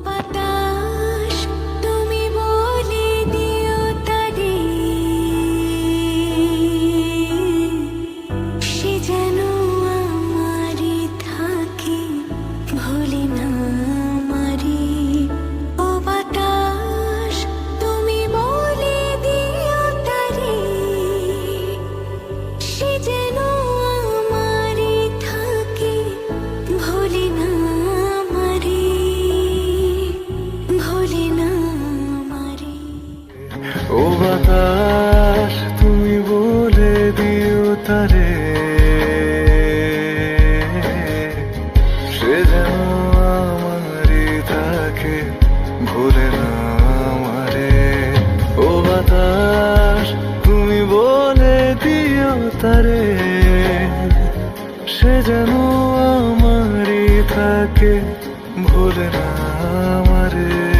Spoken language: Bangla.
বাতাস তুমি বলে দিও তারে, সে যেন আমারই থাকে, ভুলে না আমারে। ও বাতাস তুমি বলে দিও তারে, সে যেন আমারই থাকে, ভুলে না আমারে, ভুলে না আমারে। ও বাতাস তুমি বলে দিও তারে, সে যেন আমারই থাকে, ভুলে না আমারে। ও বাতাস তুমি বলে দিও তারে, সে যেন আমারই থাকে, ভুলে না আমারে।